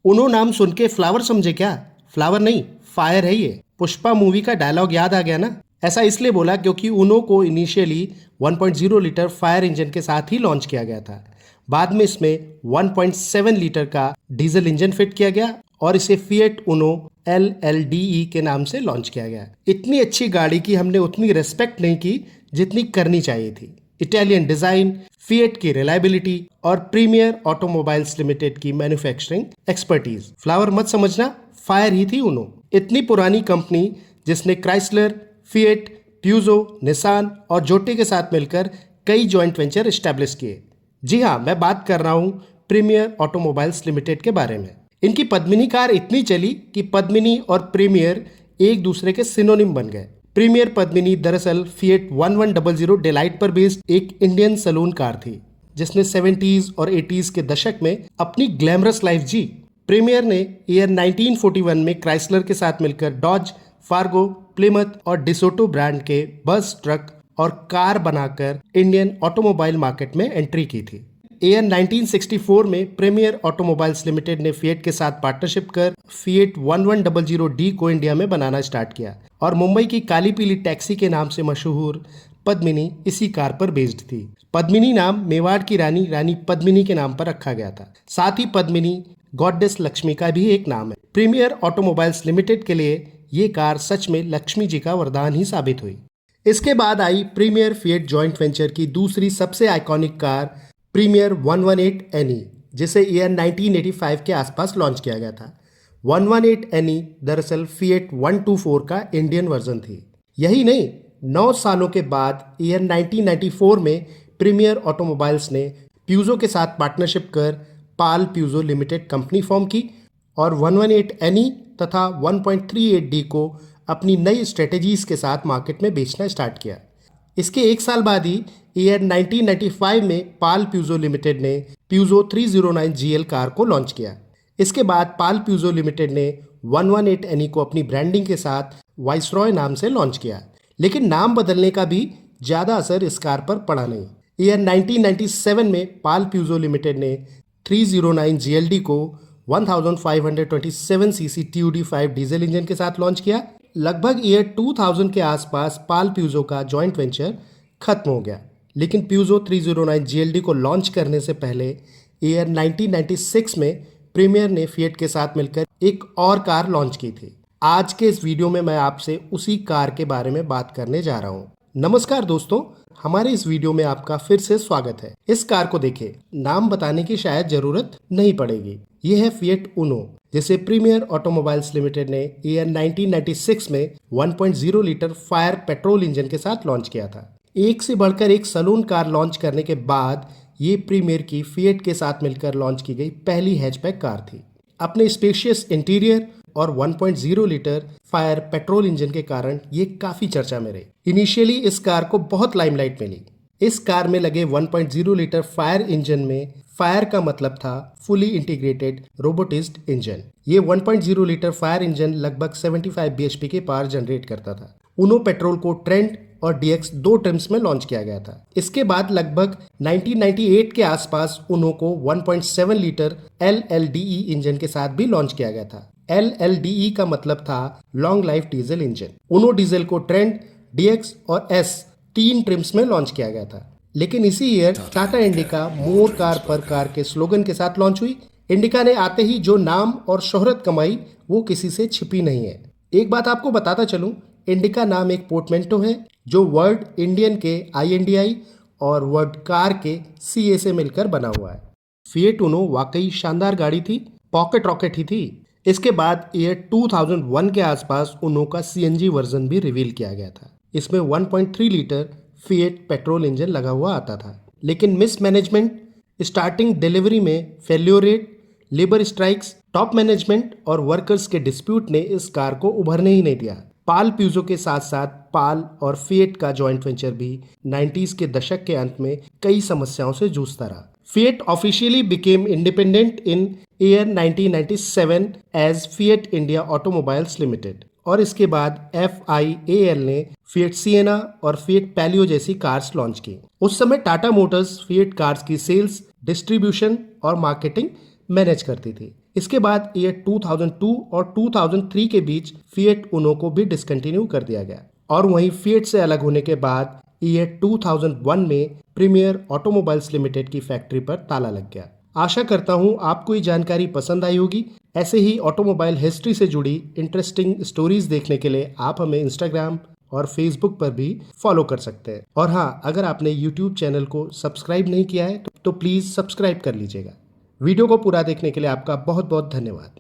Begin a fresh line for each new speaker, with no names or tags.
उनो नाम सुन के फ्लावर समझे क्या? फ्लावर नहीं, फायर है ये। पुष्पा मूवी का डायलॉग याद आ गया ना? ऐसा इसलिए बोला क्योंकि उनो को इनिशियली 1.0 लीटर फायर इंजन के साथ ही लॉन्च किया गया था। बाद में इसमें 1.7 लीटर का डीजल इंजन फिट किया गया और इसे फिएट उनो LLDE के नाम से लॉन्च किया गया। इतनी अच्छी गाड़ी की हमने उतनी रेस्पेक्ट नहीं की जितनी करनी चाहिए थी। इटालियन डिजाइन, फिएट की रिलायबिलिटी और प्रीमियर ऑटोमोबाइल्स लिमिटेड की मैन्युफैक्चरिंग एक्सपर्टीज। फ्लावर मत समझना, फायर ही थी उनो। इतनी पुरानी कंपनी जिसने क्राइसलर, फिएट, प्यूजो, निसान और जोटे के साथ मिलकर कई जॉइंट वेंचर एस्टैब्लिश किए। जी हाँ, मैं बात कर रहा हूँ प्रीमियर ऑटोमोबाइल्स लिमिटेड के बारे में। इनकी पद्मिनी कार इतनी चली कि पद्मिनी और प्रीमियर एक दूसरे के सिनोनिम बन गए। प्रीमियर पद्मिनी दरअसल फिएट 1100 डेलाइट पर बेस्ड एक इंडियन सलून कार थी जिसने 70s और 80s के दशक में अपनी ग्लैमरस लाइफ जी। प्रीमियर ने ईयर 1941 में क्राइसलर के साथ मिलकर डॉज, फार्गो, प्लिमथ और डिसोटो ब्रांड के बस, ट्रक और कार बनाकर इंडियन ऑटोमोबाइल मार्केट में एंट्री की थी। ईयर 1964 में प्रीमियर ऑटोमोबाइल्स लिमिटेड ने फिएट के साथ पार्टनरशिप कर फिएट 1100D को इंडिया में बनाना स्टार्ट किया और मुंबई की काली पीली टैक्सी के नाम से मशहूर पद्मिनी इसी कार पर बेस्ड थी। पद्मिनी नाम मेवाड़ की रानी पद्मिनी के नाम पर रखा गया था। साथ ही पद्मिनी गॉडेस लक्ष्मी का भी एक नाम है। प्रीमियर ऑटोमोबाइल्स लिमिटेड के लिए ये कार सच में लक्ष्मी जी का वरदान ही साबित हुई। इसके बाद आई प्रीमियर फिएट जॉइंट वेंचर की दूसरी सबसे आइकॉनिक कार प्रीमियर 118NE, जिसे ईयर 1985 के आसपास लॉन्च किया गया था। 118NE दरअसल फिएट 124 का इंडियन वर्जन थी। यही नहीं, 9 सालों के बाद ईयर 1994 में प्रीमियर ऑटोमोबाइल्स ने प्यूजो के साथ पार्टनरशिप कर पाल प्यूजो लिमिटेड कंपनी फॉर्म की और 118NE तथा 1.38D को अपनी नई स्ट्रेटेजीज के साथ मार्केट में बेचना स्टार्ट किया। इसके एक साल बाद ही ईयर 1995 में पाल प्यूजो लिमिटेड ने प्यूजो 309GL कार को लॉन्च किया। इसके बाद पाल प्यूजो लिमिटेड ने 118NE को अपनी ब्रांडिंग के साथ वाइसरॉय नाम से लॉन्च किया, लेकिन नाम बदलने का भी ज़्यादा असर इस कार पर पड़ा नहीं। ईयर 1997 में पाल प्यूजो लिमिटेड ने 309GLD को 1527cc TUD5 डीजल इंजन के साथ लॉन्च किया। लगभग ईयर 2000 के आसपास पाल प्यूजो का जॉइंट वेंचर खत्म हो गया, लेकिन प्यूजो 309GLD को लॉन्च करने से पहले ईयर 1996 में प्रीमियर ने फिएट के साथ मिलकर एक और कार लॉन्च की थी। आज के इस वीडियो में मैं आपसे उसी कार के बारे में बात करने जा रहा हूँ। नमस्कार दोस्तों, हमारे इस वीडियो में आपका फिर से स्वागत है। इस कार को देखें, नाम बताने की शायद जरूरत नहीं पड़ेगी। ये है फिएट उनो, जिसे प्रीमियर ऑटोमोबाइल्स लिमिटेड ने ईयर 1996 में 1.0 लीटर फायर पेट्रोल इंजन के साथ लॉन्च किया था। एक से बढ़कर एक सलून कार लॉन्च करने के बाद ये प्रीमियर की फिएट के साथ मिलकर लॉन्च की गई पहली हैचबैक कार थी। अपने स्पेशियस इंटीरियर और 1.0 लीटर फायर पेट्रोल इंजन के कारण ये काफी चर्चा में रही। इनिशियली इस कार को बहुत लाइमलाइट मिली। इस कार में लगे 1.0 लीटर फायर इंजन में फायर का मतलब था फुली इंटीग्रेटेड रोबोटिज्ड इंजन। ये 1.0 लीटर फायर इंजन लगभग 75 bhp के पावर जनरेट करता था। उनो पेट्रोल को ट्रेंड और DX 2 ट्रिम्स में लॉन्च किया गया था। इसके बाद लगभग 1998 के आसपास उनो को 1.7 लीटर LLDE इंजन के साथ भी लॉन्च किया गया था। LLDE का मतलब था लॉन्ग लाइफ डीजल इंजन। उनो डीजल को ट्रेंड, DX और S 3 ट्रिम्स में लॉन्च किया गया था। लेकिन इसी ईयर टाटा इंडिका मोर कार पर कार के स्लोगन के साथ लॉन्च हुई। इंडिका ने आते ही जो नाम और शोहरत कमाई वो किसी से छिपी नहीं है। एक बात आपको बताता चलूं, इंडिका नाम एक पोर्टमेंटो है जो वर्ड इंडियन के INDI और वर्ड कार के CA से मिलकर बना हुआ है। फिएट उनो वाकई शानदार गाड़ी थी, पॉकेट रॉकेट ही थी। इसके बाद ईयर 2001 के आसपास उनो का CNG वर्जन भी रिवील किया गया था। इसमें 1.3 लीटर फिएट पेट्रोल इंजन लगा हुआ आता था, लेकिन मिसमैनेजमेंट, स्टार्टिंग डिलीवरी में failure rate, labour strikes, top management और वर्कर्स के डिस्प्यूट ने इस कार को उभरने ही नहीं दिया। पाल प्यूजो के साथ साथ पाल और फिएट का जॉइंट वेंचर भी 90s के दशक के अंत में कई समस्याओं से जूझता रहा। Fiat officially became independent in year 1997 as Fiat India automobiles limited और इसके बाद FIAL ने फिएट सिएना और फिएट पैलियो जैसी कार्स लॉन्च की। उस समय टाटा मोटर्स फिएट कार्स की सेल्स, डिस्ट्रीब्यूशन और मार्केटिंग मैनेज करती थी। इसके बाद ईयर 2002 और 2003 के बीच फिएट उनो को भी डिसकंटिन्यू कर दिया गया और वहीं फिएट से अलग होने के बाद ईयर 2001 में प्रीमियर ऑटोमोबाइल्स लिमिटेड की फैक्ट्री पर ताला लग गया। आशा करता हूं आपको ये जानकारी पसंद आई होगी। ऐसे ही ऑटोमोबाइल हिस्ट्री से जुड़ी इंटरेस्टिंग स्टोरीज देखने के लिए आप हमें इंस्टाग्राम और फेसबुक पर भी फॉलो कर सकते हैं। और हाँ, अगर आपने यूट्यूब चैनल को सब्सक्राइब नहीं किया है तो प्लीज़ सब्सक्राइब कर लीजिएगा। वीडियो को पूरा देखने के लिए आपका बहुत बहुत धन्यवाद।